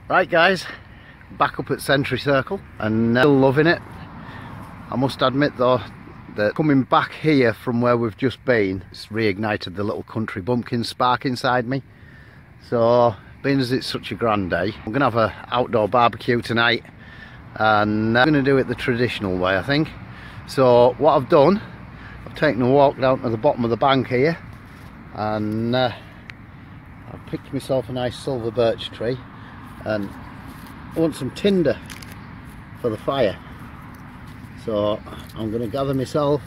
Right guys, back up at Century Circle and still loving it. I must admit though that coming back here from where we've just been, it's reignited the little country bumpkin spark inside me. So being as it's such a grand day, I'm going to have an outdoor barbecue tonight, and I'm going to do it the traditional way I think. So what I've done, I've taken a walk down to the bottom of the bank here, and I've picked myself a nice silver birch tree, and I want some tinder for the fire. So I'm going to gather myself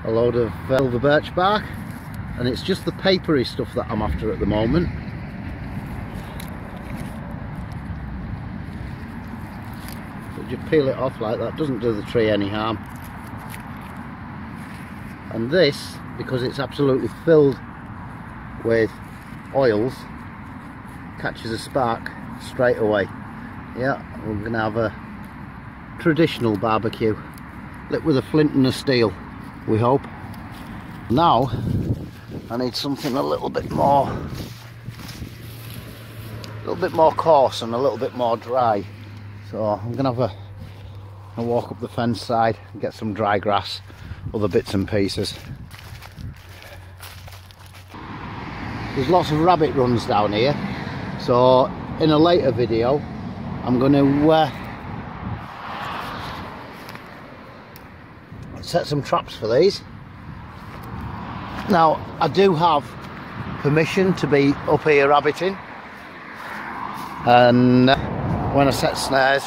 a load of silver birch bark, and it's just the papery stuff that I'm after at the moment. So just peel it off like that, doesn't do the tree any harm. And this, because it's absolutely filled with oils, catches a spark straight away. Yeah, we're going to have a traditional barbecue, lit with a flint and a steel, we hope. Now I need something a little bit more coarse and a little bit more dry. So I'm going to have a walk up the fence side and get some dry grass, other bits and pieces. There's lots of rabbit runs down here, so in a later video I'm going to set some traps for these. Now I do have permission to be up here rabbiting, and when I set snares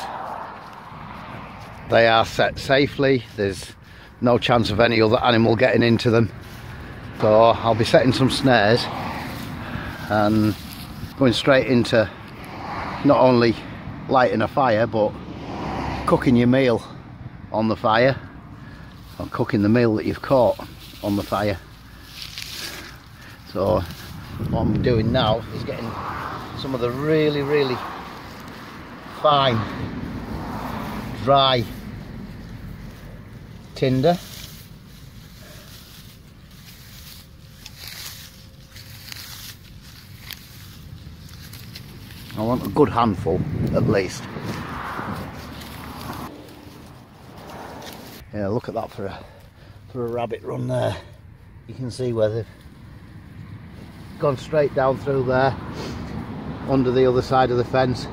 they are set safely. There's no chance of any other animal getting into them, so I'll be setting some snares and going straight into not only lighting a fire but cooking your meal on the fire, or cooking the meal that you've caught on the fire. So what I'm doing now is getting some of the really fine dry tinder. I want a good handful at least. Yeah, look at that for a rabbit run there. You can see where they've gone straight down through there under the other side of the fence.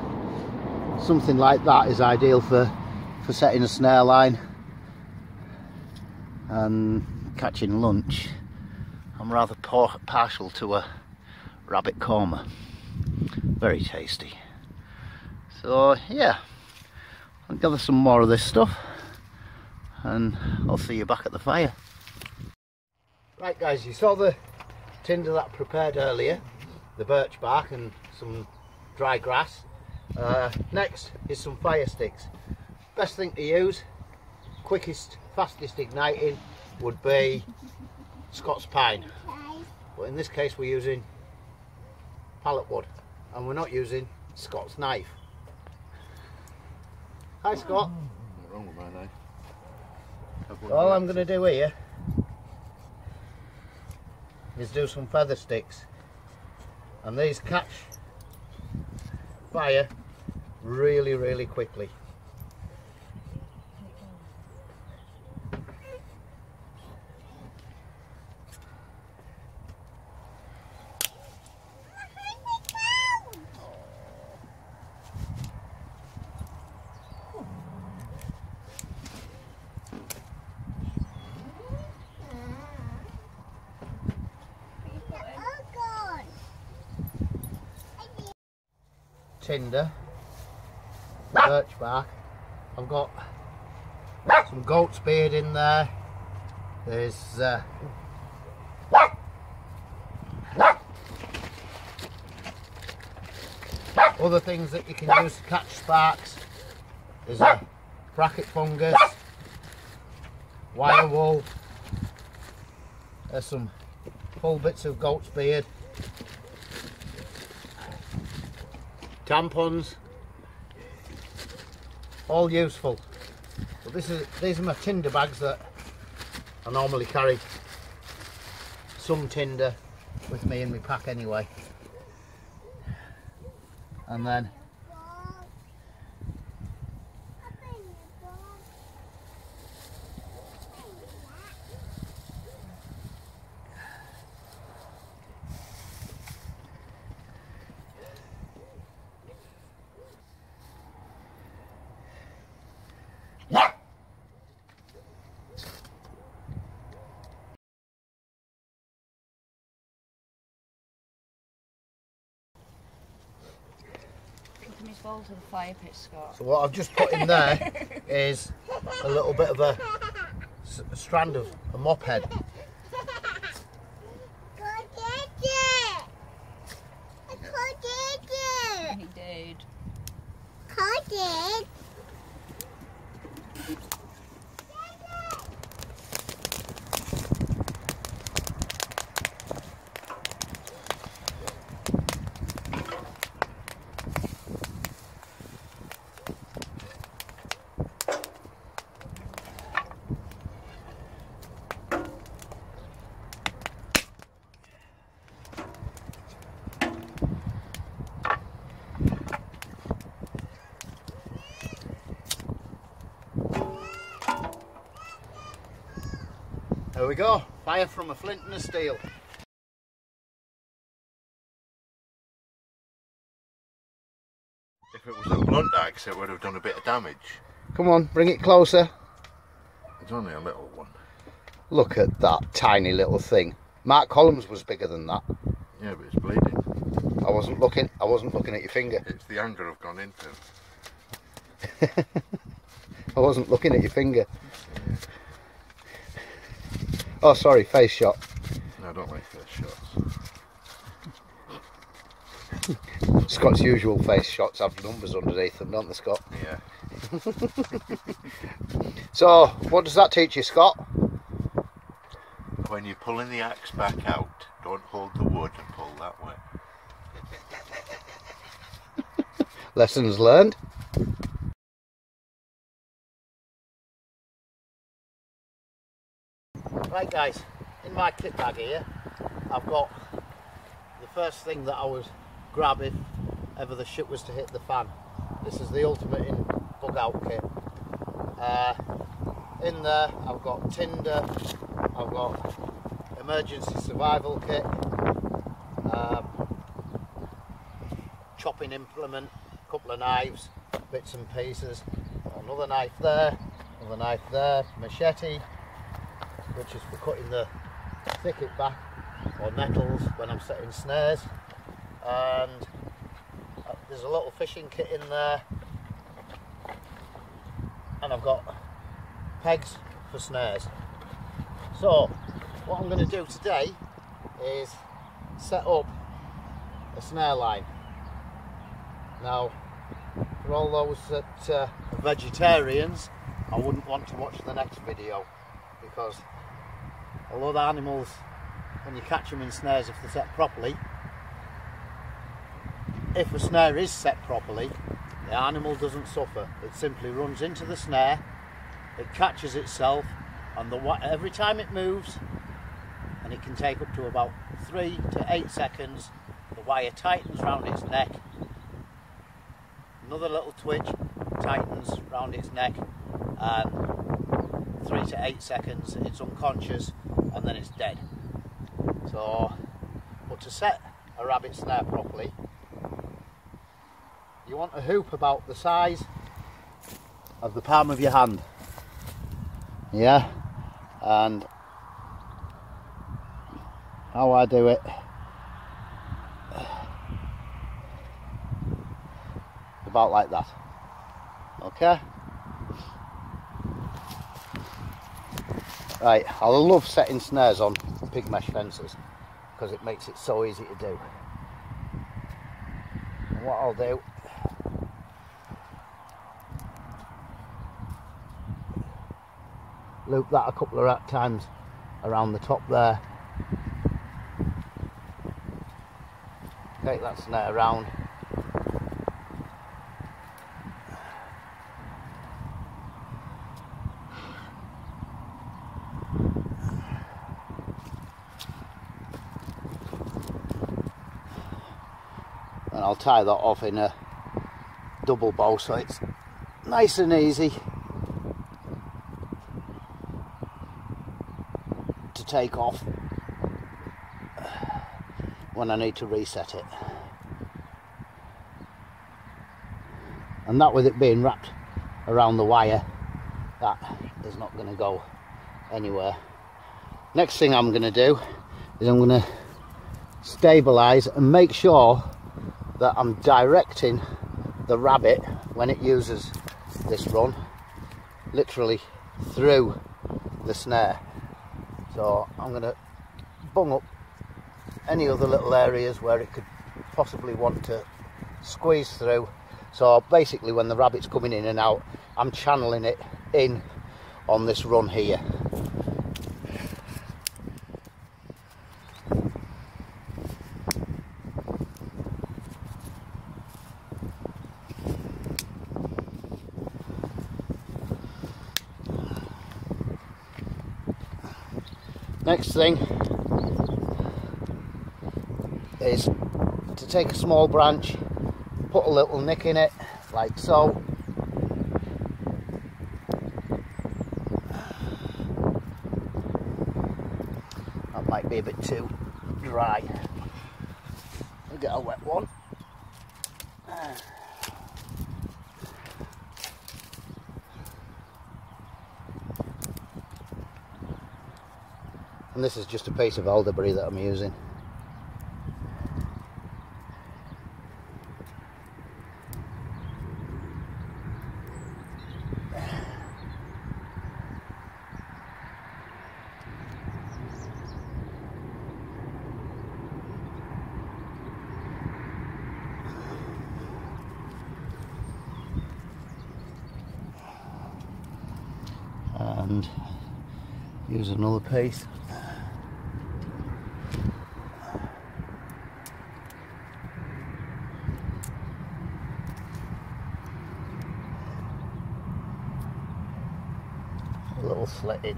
Something like that is ideal for setting a snare line and catching lunch. I'm rather partial to a rabbit korma. Very tasty. So yeah, I'll gather some more of this stuff and I'll see you back at the fire. Right guys, you saw the tinder that I prepared earlier, the birch bark and some dry grass. Next is some fire sticks. Best thing to use, quickest, fastest igniting would be Scots pine, but in this case we're using pallet wood, and we're not using Scott's knife. Hi Scott. Nothing wrong with my knife. All I'm going to do here is do some feather sticks, and these catch fire really quickly. Tinder, birch bark. I've got some goat's beard in there. There's other things that you can use to catch sparks. There's a bracket fungus, wire wool. There's some full bits of goat's beard. Tampons, all useful. But these are my tinder bags that I normally carry some tinder with me in my pack anyway. And then taking his bowl to the fire pit, Scott. So what I've just put in there is a little bit of a strand of a mop head. He did. There we go, fire from a flint and a steel. If it was a blunt axe, it would have done a bit of damage. Come on, bring it closer. It's only a little one. Look at that tiny little thing. Mark Collins was bigger than that. Yeah, but it's bleeding. I wasn't looking at your finger. It's the anger I've gone into. I wasn't looking at your finger. Oh, sorry, face shot. No, I don't like face shots. Scott's usual face shots have numbers underneath them, don't they, Scott? Yeah. So, what does that teach you, Scott? When you're pulling the axe back out, don't hold the wood and pull that way. Lessons learned. Right guys, in my kit bag here I've got the first thing that I would grab if ever the shit was to hit the fan. This is the ultimate in bug out kit. In there I've got tinder, I've got emergency survival kit, chopping implement, a couple of knives, bits and pieces, another knife there, machete, which is for cutting the thicket back or nettles when I'm setting snares, and there's a little fishing kit in there, and I've got pegs for snares. So what I'm going to do today is set up a snare line. Now for all those that are vegetarians, I wouldn't want to watch the next video, because although the animals, when you catch them in snares, if they're set properly, if a snare is set properly, the animal doesn't suffer. It simply runs into the snare, it catches itself, and every time it moves, and it can take up to about 3 to 8 seconds, the wire tightens round its neck, another little twitch tightens round its neck, and 3 to 8 seconds it's unconscious, and then it's dead. So, but to set a rabbit snare properly, you want a hoop about the size of the palm of your hand. Yeah, and how I do it, about like that. Okay. Right, I love setting snares on pig mesh fences because it makes it so easy to do. And what I'll do, loop that a couple of times around the top there, take that snare around, and I'll tie that off in a double bow so it's nice and easy to take off when I need to reset it. And that, with it being wrapped around the wire, that is not going to go anywhere. Next thing I'm going to do is I'm going to stabilize and make sure that I'm directing the rabbit, when it uses this run, literally through the snare. So I'm going to bung up any other little areas where it could possibly want to squeeze through. So basically when the rabbit's coming in and out, I'm channeling it in on this run here. Next thing is to take a small branch, put a little nick in it, like so. That might be a bit too dry. I'll get a wet one. And this is just a piece of elderberry that I'm using. And use another piece. A little slit in.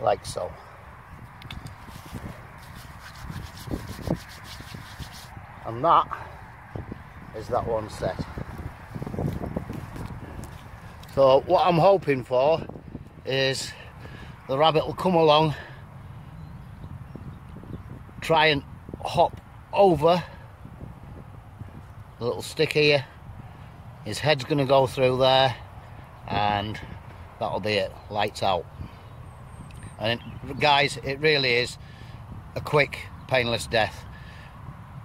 Like so. And that is that one set. So what I'm hoping for is the rabbit will come along, try and hop over the little stick here, his head's going to go through there, and that'll be it, lights out. And guys, it really is a quick, painless death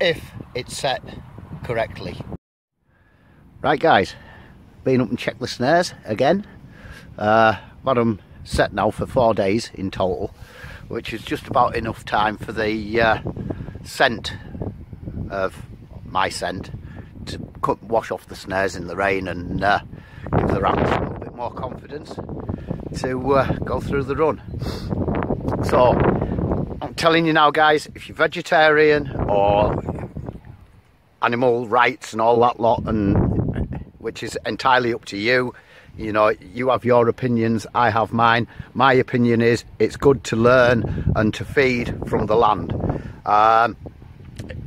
if it's set correctly. Right guys, been up and checked the snares again. I've had them set now for 4 days in total, which is just about enough time for the scent of my scent to wash off the snares in the rain and give the rabbits a little bit more confidence to go through the run. So I'm telling you now guys, if you're vegetarian or animal rights and all that lot, and which is entirely up to you, you know, you have your opinions, I have mine. My opinion is it's good to learn and to feed from the land.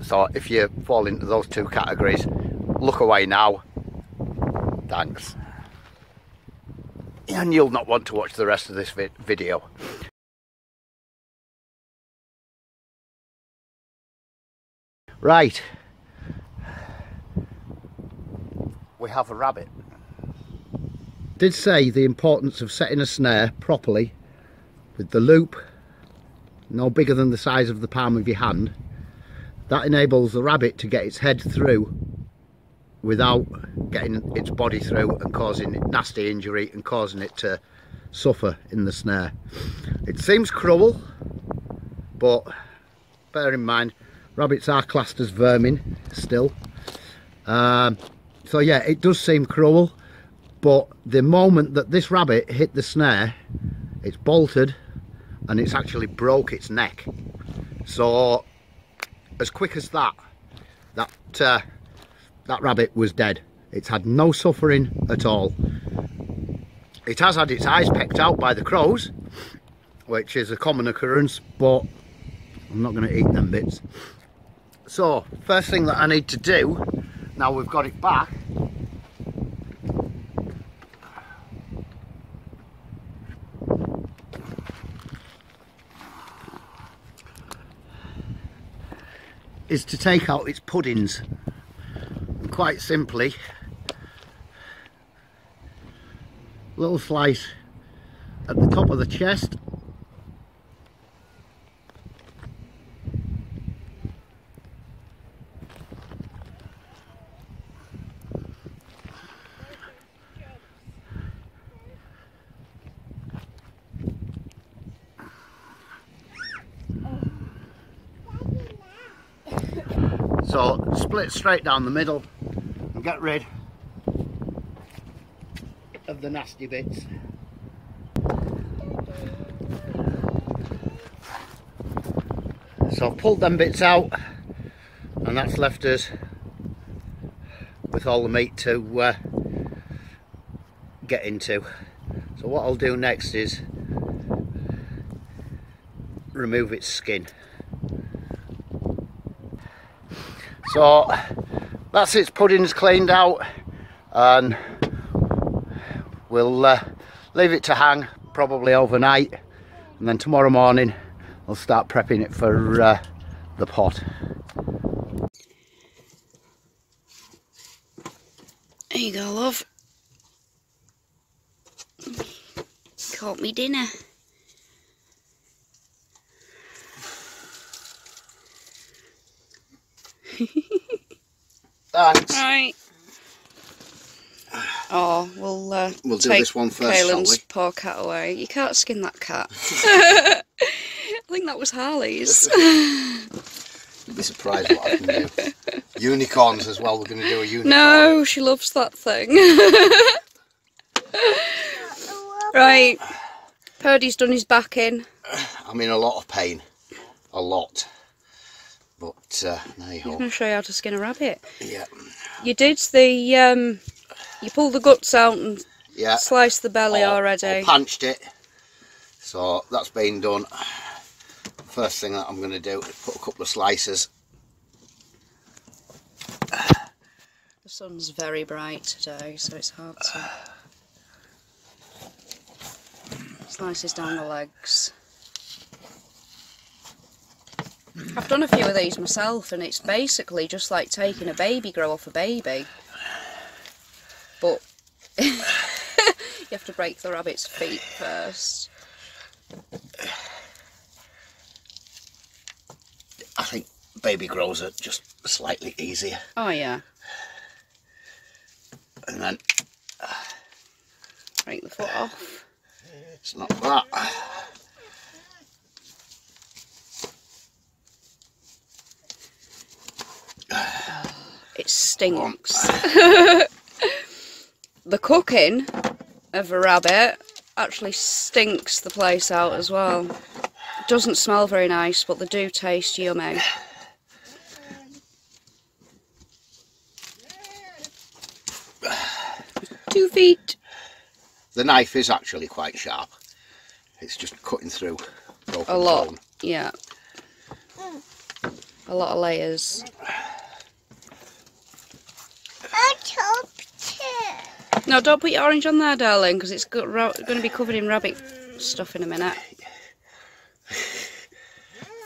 So if you fall into those two categories, look away now. Thanks. And you'll not want to watch the rest of this video. Right, we have a rabbit. Did say the importance of setting a snare properly with the loop no bigger than the size of the palm of your hand. That enables the rabbit to get its head through without getting its body through and causing it nasty injury and causing it to suffer in the snare. It seems cruel, but bear in mind rabbits are classed as vermin still. So yeah, it does seem cruel, but the moment that this rabbit hit the snare, it's bolted and it's actually broke its neck. So as quick as that rabbit was dead. It's had no suffering at all. It has had its eyes pecked out by the crows, which is a common occurrence, but I'm not going to eat them bits. So first thing that I need to do, now we've got it back, is to take out its puddings. And quite simply, little slice at the top of the chest. So split straight down the middle and get rid of the nasty bits. So I've pulled them bits out, and that's left us with all the meat to get into. So what I'll do next is remove its skin. So that's its puddings cleaned out, and we'll leave it to hang probably overnight, and then tomorrow morning I'll start prepping it for the pot. There you go, love. Caught me dinner. Thanks. Right. Oh, we'll do take this one first, shall Caelan's we? poor cat away. You can't skin that cat. I think that was Harley's. You'd be surprised what I can do. Unicorns as well, we're going to do a unicorn. No, she loves that thing. Right, Purdie's done his back in. I'm in a lot of pain. A lot. But there you I'm go. going to show you how to skin a rabbit. Yeah. You did the, you pulled the guts out and sliced the belly already. I punched it. So that's been done. First thing that I'm going to do is put a couple of slices. The sun's very bright today, so it's hard to... Slices down the legs. I've done a few of these myself, and it's basically just like taking a baby grow off a baby. But you have to break the rabbit's feet first. I think baby grows are just slightly easier. Oh yeah. And then Break the foot off. it's not that. It stinks. The cooking of a rabbit actually stinks the place out as well. It doesn't smell very nice, but they do taste yummy. 2 feet. The knife is actually quite sharp. It's just cutting through broken A lot, bone. yeah. A lot of layers. No, don't put your orange on there, darling, because it's going to be covered in rabbit stuff in a minute.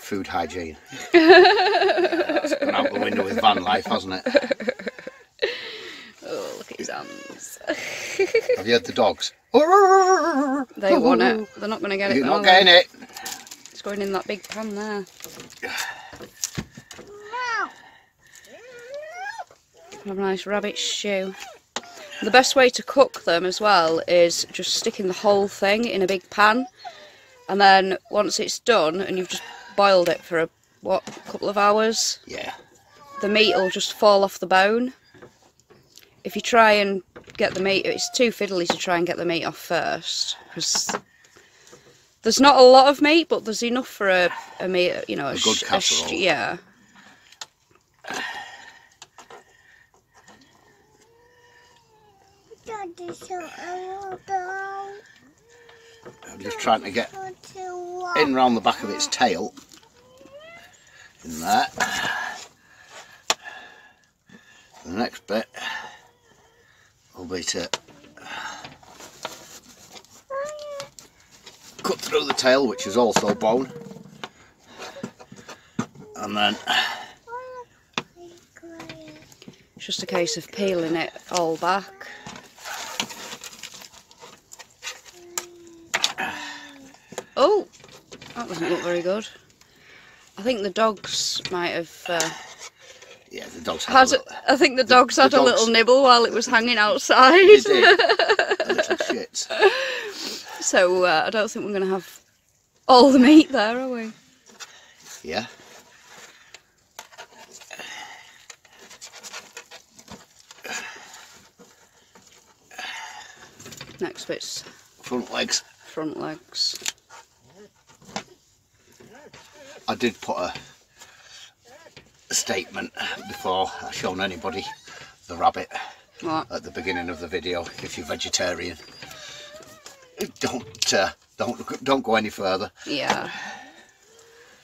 Food hygiene. That's gone out the window with Vanlife, hasn't it? Oh, look at his hands. Have you heard the dogs? They want it. They're not going to get it. You're not getting it. It's going in that big pan there. Have a nice rabbit stew. The best way to cook them as well is just sticking the whole thing in a big pan, and then once it's done and you've just boiled it for a couple of hours, Yeah. the meat will just fall off the bone. If you try and get the meat, it's too fiddly to try and get the meat off first, because there's not a lot of meat, but there's enough for a meat, you know, a good casserole. Yeah. I'm just trying to get in round the back of its tail. In there. The next bit will be to cut through the tail, which is also bone, and then It's just a case of peeling it all back. Oh, that doesn't look very good. I think the dogs might have... yeah, the dogs had I think the dogs had a little nibble while it was hanging outside. They did. The little shits. So I don't think we're going to have all the meat there, are we? Yeah. Next bit's Front legs. front legs. I did put a statement before I shown anybody the rabbit. What? At the beginning of the video. If you're vegetarian, don't go any further. Yeah.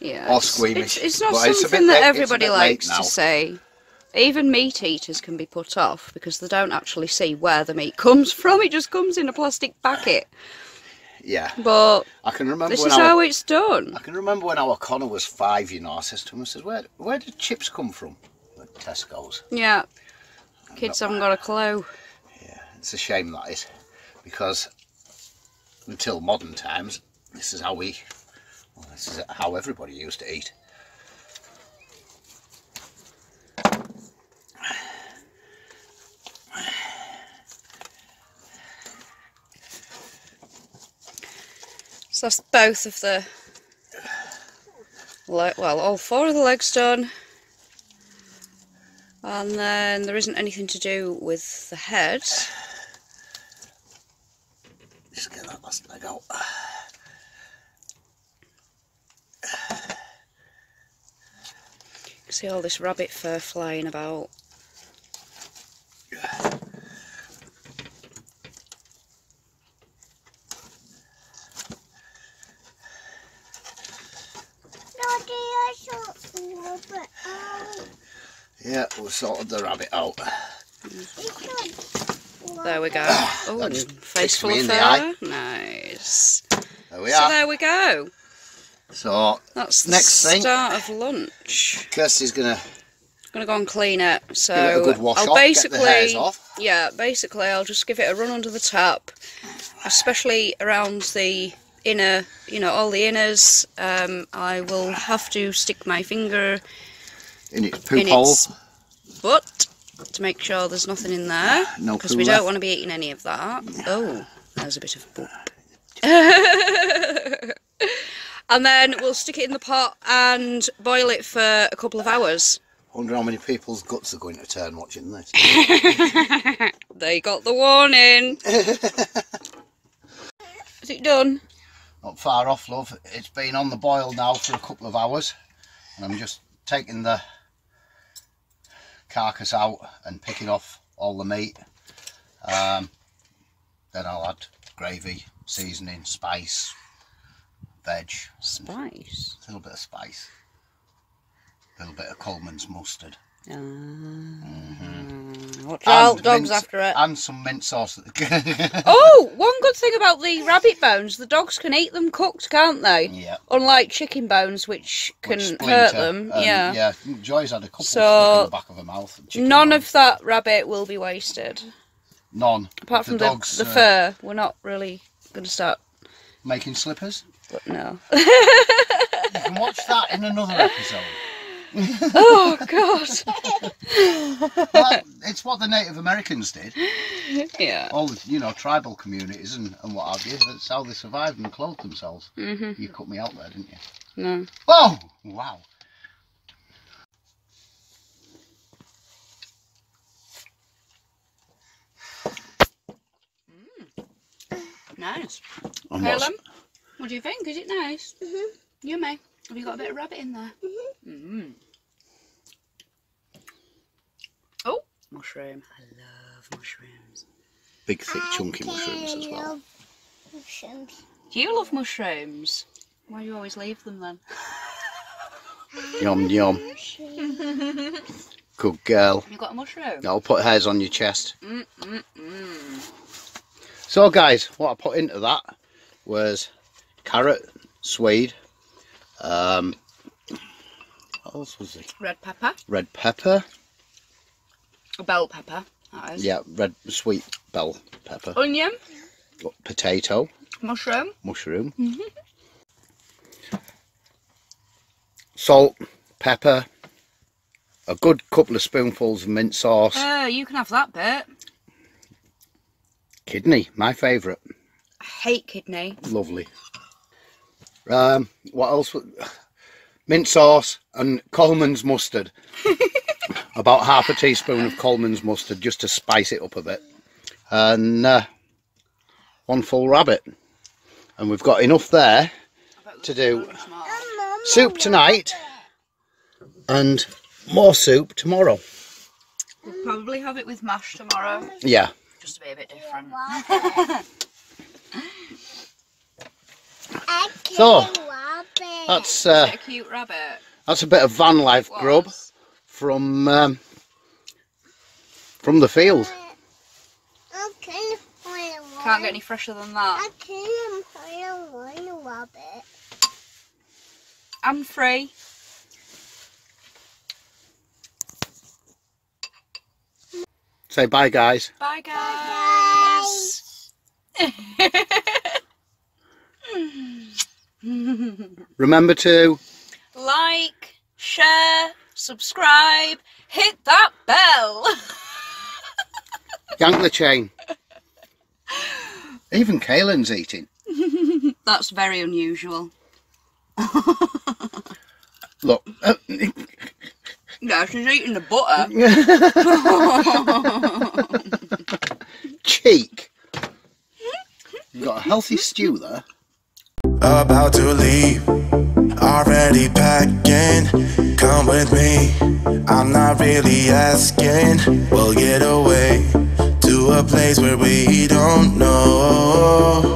Yeah. Or squeamish. It's not But something that everybody likes to say. Even meat eaters can be put off because they don't actually see where the meat comes from. It just comes in a plastic packet. Yeah. But I can remember this is how it's done. I can remember when our Connor was 5, you know, I says to him, I says, where did chips come from? At Tesco's. Yeah. Kids haven't got a clue. Yeah, it's a shame that is. Because until modern times, this is how this is how everybody used to eat. So that's both of the, well, all 4 of the legs done. And then there isn't anything to do with the head. Just get that last leg out. You can see all this rabbit fur flying about. Yeah, we've sorted the rabbit out. There we go. Oh, face full of fur. Nice. There we So are. there we go. So That's the next thing, start of lunch. Kirsty's gonna go and clean it. So give it a good wash I'll off, basically, get the hairs off. yeah, basically I'll just give it a run under the tap, especially around the inner, you know, all the inners. I will have to stick my finger In its poop hole. butt to make sure there's nothing in there, No because poo we left. don't want to be eating any of that. Oh, there's a bit of poop. And then we'll stick it in the pot and boil it for a couple of hours. Wonder how many people's guts are going to turn watching this. They got the warning. Is it done? Not far off, love. It's been on the boil now for a couple of hours, and I'm just taking the carcass out and picking off all the meat. Then I'll add gravy, seasoning, spice, veg. Spice. A little bit of spice. A little bit of Coleman's mustard. Watch out, And dogs mint, after it. And some mint sauce. Oh, one good thing about the rabbit bones, the dogs can eat them cooked, can't they? Yeah. Unlike chicken bones, which can Splinter. hurt them. Yeah. Yeah, Joy's had a couple So, stuck in the back of her mouth. None of that rabbit will be wasted. None. Apart from dogs, the fur, we're not really going to start. making slippers. But no. You can watch that in another episode. Oh God. Well, it's what the Native Americans did. Yeah. All the, you know, tribal communities and what have you. That's how they survived and clothed themselves. You cut me out there, didn't you? No. Oh, wow. Nice. And Helen, what do you think? Is it nice? Yummy. Have you got a bit of rabbit in there? Oh, mushroom. I love mushrooms. Big, thick, chunky mushrooms as well. Mushrooms. Do you love mushrooms? Why do you always leave them then? Yum, yum. Good girl. You got a mushroom? I'll put hairs on your chest. So guys, what I put into that was carrot, swede, what else was it? Red pepper. Red pepper, A bell pepper, that is. Yeah, red sweet bell pepper. Onion. Potato. Mushroom. Mushroom. Salt, pepper, a good couple of spoonfuls of mint sauce. You can have that bit. Kidney, my favourite. I hate kidney. Lovely. What else? Mint sauce and Coleman's mustard. About half a teaspoon of Coleman's mustard just to spice it up a bit. And one full rabbit. And we've got enough there to do soup tonight and more soup tomorrow. We'll probably have it with mash tomorrow. Yeah. Just to be a bit different. So that's Is it a cute rabbit? that's a bit of van life grub from the field. Can't get any fresher than that. I'm free. Say bye, guys. Bye, guys. Remember to Like, share, subscribe, hit that bell. yank the chain. Even Kaylin's eating. That's very unusual. Look. No, she's eating the butter. Cheek. You've got a healthy stew there. About to leave, already packing. Come with me, I'm not really asking. We'll get away to a place where we don't know.